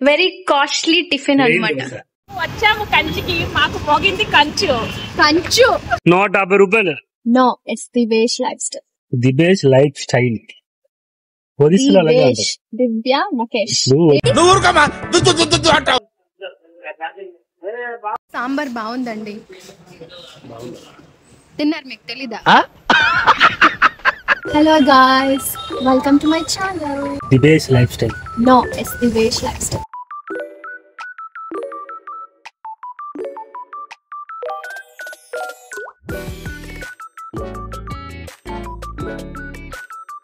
Very costly tiffin అన్నమాట. వచ్చాము కంచికి, మాకు పోగింది కంచు. 150 రూపాయలు. No, it's the base lifestyle. The base lifestyle. Divya Mukesh. Sambar బాగుందండి. తిన్నారు, మీకు తెలీదా? Hello guys, welcome to my channel the base lifestyle. No, it's the base lifestyle.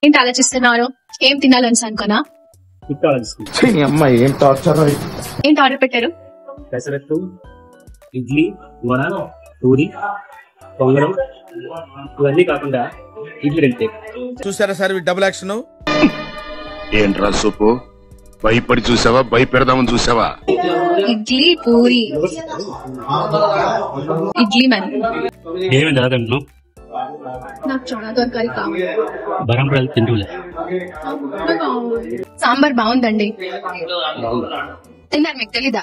ఏంటి ఆలోచిస్తున్నారు? ఏం తినాలని అనుకోనా? ఏంటి ఆర్డర్ పెట్టారు? పెసరట్టు, ఇడ్లీ, వడ, పూరి, పొంగడం, ఇవన్నీ కాకుండా ఇడ్లీ రెంటే. చూసారా సార్ డబుల్ యాక్షన్? ఏంట్రా సూపు, భయపడి చూసావా, భయపెడదామని చూసావా? ఇడ్లీ, పూరి, ఇడ్లీ మ్యాన్. ఏమేమి జరగదంటున్నావు? నాకు చాలా దొరకాలి కావాలి. బరంపరాలు తింటూలే. సాంబార్ బాగుందండి. తిన్నారు, మీకు తెలీదా?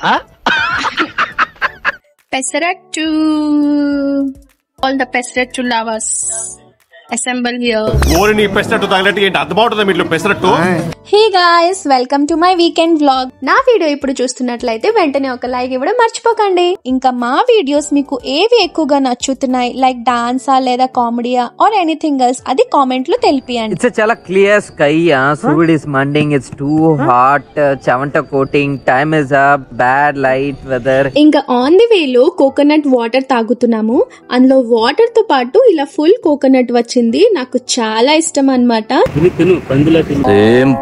Pesarattu. All the pesarattu lovers assemble here. ఓరిని పెసరట్టు తగలట్టి ఏంటి అర్థమవుతుందా మీట్లో pesarattu? Hey guys, welcome to my weekend vlog. నా వీడియో ఇప్పుడు చూస్తున్నట్లయితే వెంటనే ఒక లైక్ ఇవ్వడం మర్చిపోకండి. ఇంకా మా వీడియోస్ మీకు ఏవి ఎక్కువగా నచ్చుతున్నాయి, లైక్ డాన్సా లేదా కామెడీయా ఆర్ ఎనీథింగ్ ఎల్స్, అది కామెంట్ లో తెలిపియండి. It's a chala clear sky. Food is munding. It's too hot. Chavanta coating. Time is up. Bad light weather. ఇంకా ఆన్ ది వేలో కోకోనట్ వాటర్ తాగుతున్నాము. అందులో వాటర్ తో పాటు ఇలా ఫుల్ కోకోనట్ వచ్చింది. నాకు చాలా ఇష్టం అన్నమాట.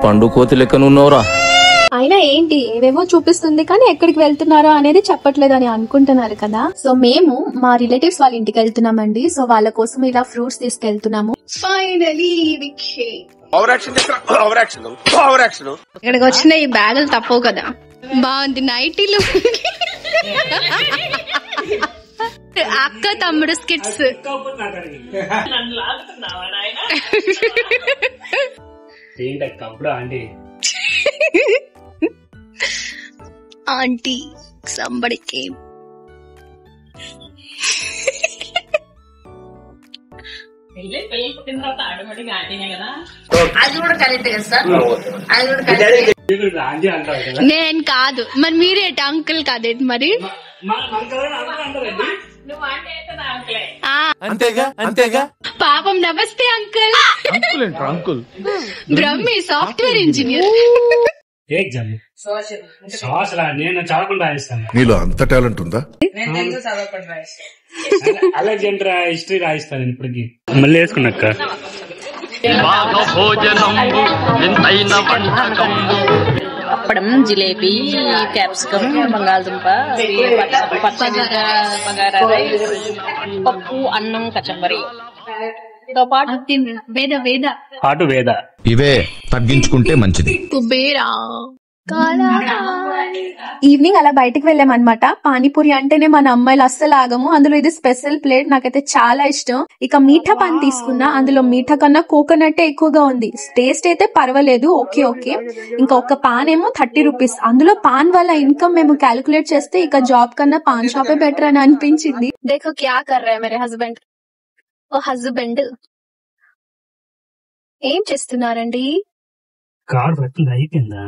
పండు కోతి లెక్కనున్నావురా. అయినా ఏంటి ఏవేవో చూపిస్తుంది కానీ ఎక్కడికి వెళ్తున్నారో అనేది చెప్పట్లేదు అని అనుకుంటున్నారు కదా. సో మేము మా రిలేటివ్స్ వాళ్ళ ఇంటికి వెళ్తున్నామండి. సో వాళ్ళ కోసం ఇలా ఫ్రూట్స్ తీసుకెళ్తున్నాము. ఫైనలీ ఇక్కడికి వచ్చిన ఈ బ్యాగులు తప్పవు కదా. బాగుంది నైటీలు. అక్క తమ్ముడు స్కిట్స్. Aunty somebody came. నేను కాదు మరి, మీరేట అంకుల్ కాదేంటి మరి? పాపం. నమస్తే uncle. Uncle Brahmi software engineer. నేను చదవకుండా రాయిస్తాను. నీలో అంత టాలెంట్ ఉందా? అలెగ్జాండర్ హిస్టరీ రాయిస్తాను ఇప్పటికి. మళ్ళీ వేసుకున్నాక అప్పడం, జిలేబీ, క్యాప్సికమ్, బంగాళదుంప, బగారా రైస్, పప్పు, అన్నం, కచంబరి తో పాటు వేద. ఇవే తగ్గించుకుంటే మంచిది. కుబేరా. ఈవినింగ్ అలా బయటకు వెళ్ళామన్నమాట. పానీపూరి అంటేనే మన అమ్మాయిలు అస్సలు ఆగము. అందులో ఇది స్పెషల్ ప్లేట్, నాకైతే చాలా ఇష్టం. ఇక మీఠా పాన్ తీసుకున్నా. అందులో మీఠా కన్నా కోకోనట్ ఎక్కువగా ఉంది. టేస్ట్ అయితే పర్వాలేదు, ఓకే. ఇంకా ఒక పాన్ ఏమో 30 రూపీస్. అందులో పాన్ వల్ల ఇన్కమ్ మేము క్యాలిక్యులేట్ చేస్తే ఇక జాబ్ కన్నా పాన్ షాపే బెటర్ అని అనిపించింది. దేఖో క్యా కర్ రహే మేరే హస్బెండ్. ఓ హస్బెండ్ ఏం చేస్తున్నారండి? కార్ పట్టింది అయిపోయిందా?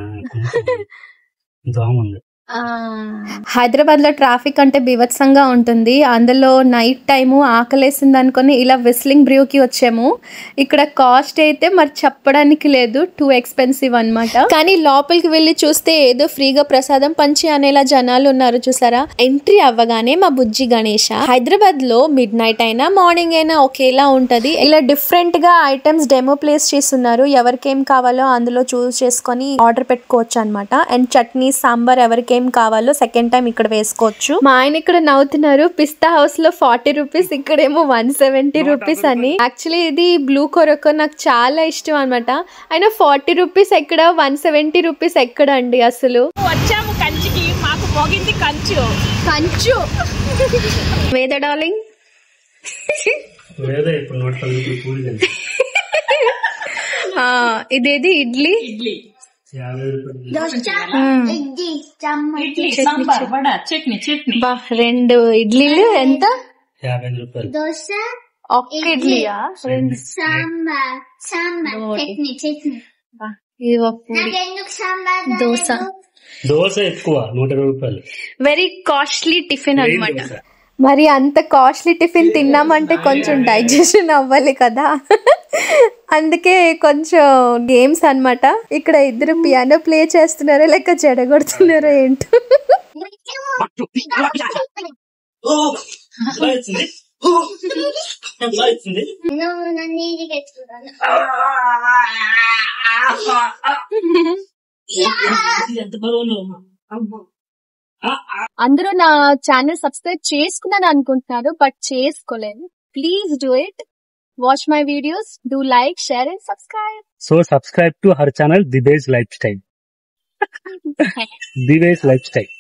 దోమంది. హైదరాబాద్ లో ట్రాఫిక్ అంటే బీభత్సంగా ఉంటుంది. అందులో నైట్ టైము ఆకలేసింది అనుకుని ఇలా విస్లింగ్ బ్రూ కి వచ్చాము. ఇక్కడ కాస్ట్ అయితే మరి చెప్పడానికి లేదు, టూ ఎక్స్పెన్సివ్ అన్నమాట. కానీ లోపలికి వెళ్ళి చూస్తే ఏదో ఫ్రీగా ప్రసాదం పంచి అనేలా జనాలు ఉన్నారు చూసారా. ఎంట్రీ అవ్వగానే మా బుజ్జి గణేష. హైదరాబాద్ లో మిడ్ నైట్ అయినా మార్నింగ్ అయినా ఒకేలా ఉంటది. ఇలా డిఫరెంట్ గా ఐటమ్స్ డెమో ప్లేస్ చేస్తున్నారు. ఎవరికేం కావాలో అందులో చూస్ చేసుకొని ఆర్డర్ పెట్టుకోవచ్చు అన్నమాట. అండ్ చట్నీ, సాంబార్ ఎవరికేం కావాలో సెకండ్ టైం ఇక్కడ వేసుకోవచ్చు. మా ఆయన ఇక్కడ నవ్వుతున్నారు. పిస్తా హౌస్ లో 40 రూపీస్, ఇక్కడేమో 170 రూపీస్ అని. యాక్చువల్లీ ఇది బ్లూ కొరకో నాకు చాలా ఇష్టం అనమాట. అయినా 40 రూపీస్ ఎక్కడ, 170 రూపీస్ ఎక్కడ అండి అసలు. వచ్చాము కంచికి, మాకు పోగింది కంచు. వేద డార్లింగ్. ఇప్పుడు ఇదేది ఇడ్లీ. ఇడ్లీ సాంబార్ వడ చట్నీ చట్నీ. బా 2 ఇడ్లీలు ఎంత? 50 రూపాయలు. ఒక్క ఇడ్లీయా? 2 బా, ఇది ఒక పూరి దోశ. దోశ ఎక్కువ 120 రూపాయలు. వెరీ కాస్ట్లీ టిఫిన్ ప్లేన్ అన్నమాట. దోశ. మరి అంత కాస్ట్లీ టిఫిన్ తిన్నామంటే కొంచెం డైజెషన్ అవ్వాలి కదా. అందుకే కొంచెం గేమ్స్ అన్నమాట. ఇక్కడ ఇద్దరు పియానో ప్లే చేస్తున్నారో లేక జడగొడుతున్నారో ఏంటో. అందరూ నా ఛానల్ సబ్స్క్రైబ్ చేసుకున్నాను అనుకుంటున్నారు, బట్ చేసుకోలేదు. Please do it. Watch my videos, do like, share and subscribe. So subscribe to her channel, Divesh Lifestyle. Divesh Lifestyle.